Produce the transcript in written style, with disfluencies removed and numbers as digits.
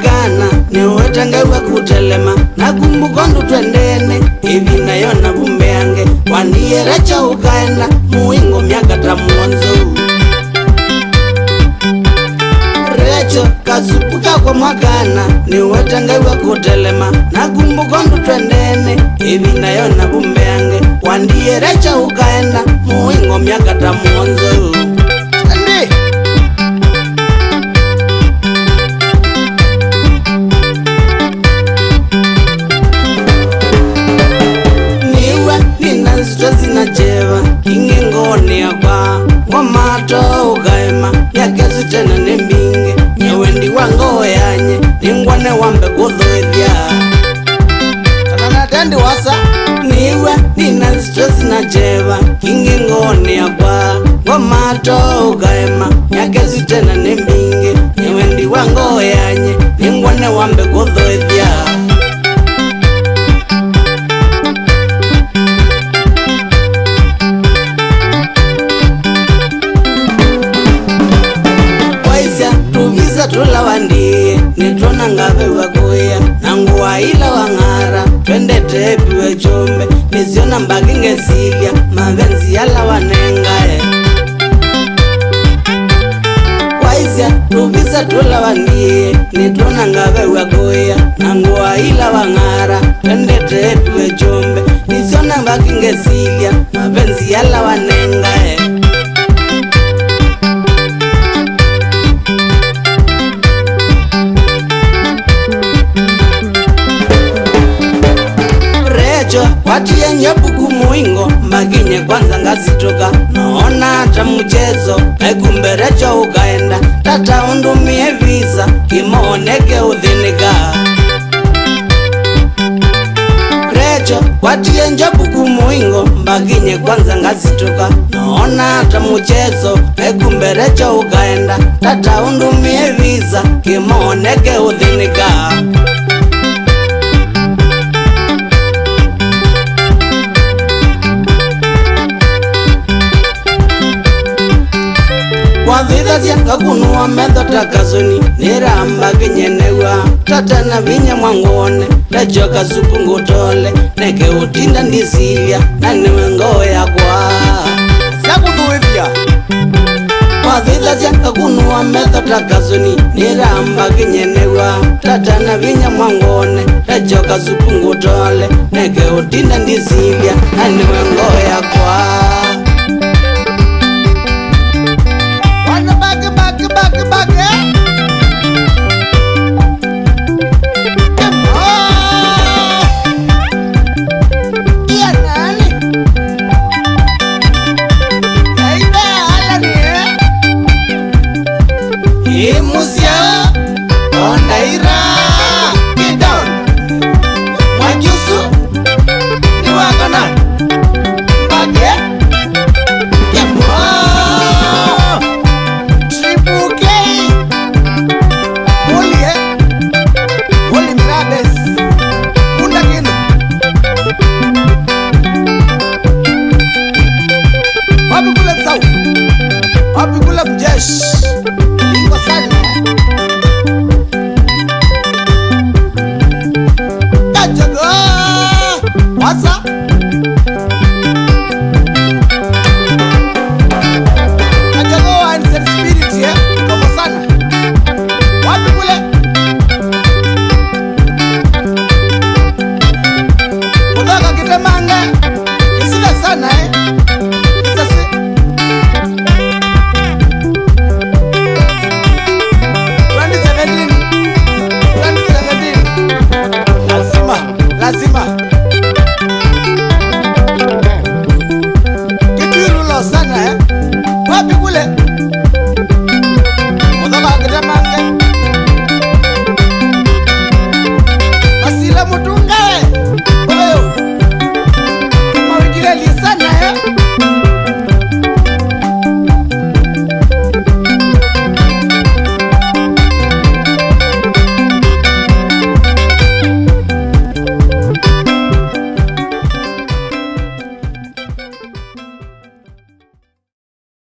mwakana niwetangewe kutelema nakumbuka ndu twendene ivi nayo na vumbe yange waniyerecha ukaenda muingo miaka tamuonzo recho kasupuka kwa mwakana niwetangewe kutelema nakumbuka ndu twendene ivi nayo na vumbe yange waniyerecha ukaenda muingo miaka tamuonzo zinacheva ingengoni yakwa ngwamato ukaema yakezi tena nembinge nyewendi wango yanye ningwane wambe kudhuithya kananatendi wasa niwe ninazito zinacheva ingengoni yakwa ngwamato ukaema yakezi tena nembinge nyewendi wango yanye ningwane wambe kudhuithya tula wandie nitona ngave wakuya nangu waila wang'ara twende tepiwe chombe nisiona mbaki ngesilya mavenzi yala wanengae waisya tuvisa tula wandie nitona ngave wakuya nangu waila wang'ara twende tepiwe chombe nisiona mbaki ngesilya mavenzi yala wanengae watie nyebuku muingo maginye kwanza ngazitoka naona hata mchezo aikumberecho ukaenda tata undumie visa kimoneke udhinika recho watie njebuku muingo maginye kwanza ngazitoka naona hata mchezo aikumberecho ukaenda tata undumie visa kimoneke udhinika wavithasya kakunuwa metho takasoni niramba kinyenewa tata na vinya mwangone lechoka supu ngutole neke utinda ndisilya na niwe ngoo yakwa syakuthuithya wavithasya kakunuwa metho takasoni niramba kinyenewa tata na vinya mwangone lechoka supu ngutole neke utinda ndisilya na niwe ngoo yakwa Musia ondaira kidon mwajusu ni wakana bage kemo Triple K Moli Mirades Munda kino wapi kule msau wapi kule mjesh What's up?